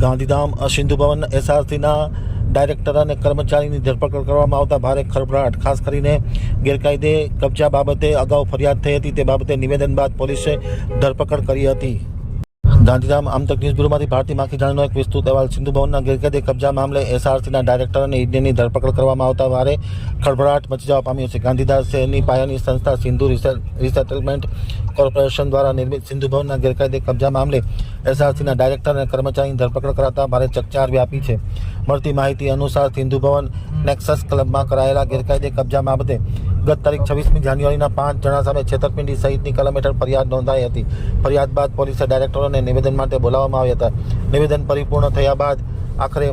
Gandhidham Sindhu Bhavan એસઆરસીના director અને કર્મચારીની ધરપકડ કરવામાં આવતા ભારે ખળભળાટ, ખાસ કરીને ગેરકાયદે કબજા બાબતે અગાઉ ફરિયાદ થઈ હતી. તે બાબતે નિવેદન બાદ પોલીસે ધરપકડ કરી હતી. ગાંધીધામ આમતક ન્યૂઝ બ્યુરોમાંથી ભારતી માખીજાણીનો એક વિસ્તૃત અહેવાલ. સિંધુ ભવનના ગેરકાયદે કબજા મામલે એસઆરસીના ડાયરેક્ટર અને ઇજનેરની ધરપકડ કરવામાં આવતા ભારે ખળભળાટ મચી જવા પામ્યો છે. ગાંધીધામ શહેરની પાયાની સંસ્થા સિંધુ રિસેટલમેન્ટ કોર્પોરેશન દ્વારા નિર્મિત સિંધુ ભવનના ગેરકાયદે કબજા મામલે એસઆરસીના ડાયરેક્ટર અને કર્મચારીની ધરપકડ કરાતા ભારે ચકચાર વ્યાપી છે. મળતી માહિતી અનુસાર સિંધુ ભવન નેક્સસ ક્લબમાં કરાયેલા ગેરકાયદે કબજા બાબતે ગત તારીખ 26મી જાન્યુઆરીના 5 જણા સામે છેતરપિંડી સહિતની કલમ હેઠળ ફરિયાદ નોંધાઈ હતી. ફરિયાદ બાદ પોલીસે ડાયરેક્ટરોને નિવેદન માટે બોલાવવામાં આવ્યા હતા. નિવેદન પરિપૂર્ણ થયા બાદ આખરે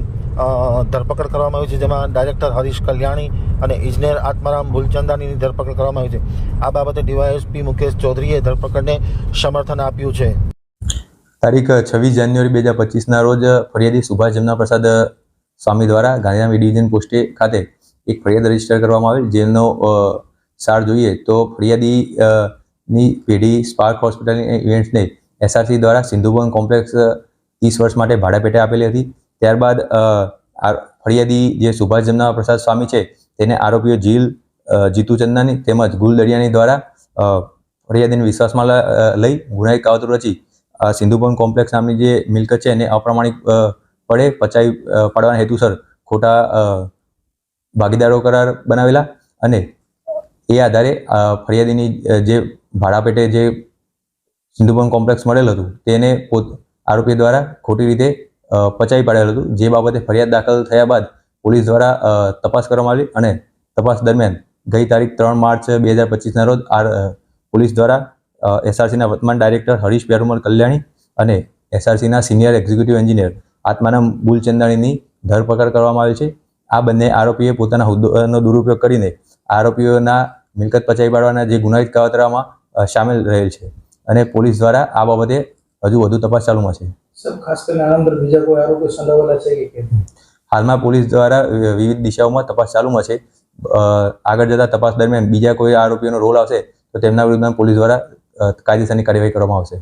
ધરપકડ કરવામાં આવી છે, જેમાં ડાયરેક્ટર હરીશ કલ્યાણી અને ઇજનેર આત્મારામ ભૂલચંદાનીની ધરપકડ કરવામાં આવી છે. આ બાબતે ડીવાયએસપી મુકેશ ચૌધરીએ ધરપકડને સમર્થન આપ્યું છે. તારીખ 26 જાન્યુઆરી 2025ના રોજ ફરિયાદી સુભાષ જમના પ્રસાદ સ્વામી દ્વારા ગાંધીધામ ડિવિઝન પોસ્ટે ખાતે એક ફરિયાદ રજીસ્ટર કરવામાં આવેલ, જેનો સાર જોઈએ તો ફરિયાદી ની પેઢી સ્પાર્ક હોસ્પિટલ ઇવેન્ટ્સને એસઆરસી દ્વારા સિંધુ ભવન કોમ્પ્લેક્સ 30 વર્ષ માટે ભાડા પેટે આપેલી હતી. ત્યારબાદ ફરિયાદી જે સુભાષ જમના પ્રસાદ સ્વામી છે તેને આરોપીઓ જીતુ ચંદાની તેમજ ગુલ દરિયાની દ્વારા ફરિયાદીને વિશ્વાસમાં લઈ ગુનાહિત કાવતરું રચી સિંધુ ભવન કોમ્પ્લેક્સ નામની જે મિલકત છે એને અપ્રામાણિક પડે પચાવી પાડવાના હેતુસર ખોટા ભાગીદારો કરાર બનાવેલા અને એ આધારે ફરિયાદીની જે ભાડા પેટે જે સિંધુ ભવન કોમ્પ્લેક્સ મળેલ હતું તેને આરોપી દ્વારા ખોટી રીતે પચાવી પાડેલ હતું. જે બાબતે ફરિયાદ દાખલ થયા બાદ પોલીસ દ્વારા તપાસ કરવામાં આવી અને તપાસ દરમિયાન ગઈ તારીખ 3 માર્ચ 2025ના રોજ પોલીસ દ્વારા એસઆરસીના વર્તમાન ડાયરેક્ટર હરીશ પેરુમલ કલ્યાણી અને એસઆરસીના સિનિયર એક્ઝિક્યુટિવ એન્જિનિયર આત્મારામ ભૂલચંદાણીની ધરપકડ કરવામાં આવી છે. આ બંને આરોપીએ પોતાના હોદ્દાનો દુરુપયોગ કરીને આરોપીઓના મિલકત પચાવી પાડવાના જે ગુનાહિત કાવતરામાં સામેલ રહેલ છે અને પોલીસ દ્વારા આ બાબતે હજુ વધુ તપાસ ચાલુમાં છે. ખાસ કરીને આના અંદર બીજા કોઈ આરોપીઓ સંડોવાયેલા છે કે હાલમાં પોલીસ દ્વારા વિવિધ દિશાઓમાં તપાસ ચાલુમાં છે. આગળ જતા તપાસ દરમિયાન બીજા કોઈ આરોપીઓનો રોલ આવશે તો તેમના વિરુદ્ધમાં પોલીસ દ્વારા કાયદેસરની કાર્યવાહી કરવામાં આવશે.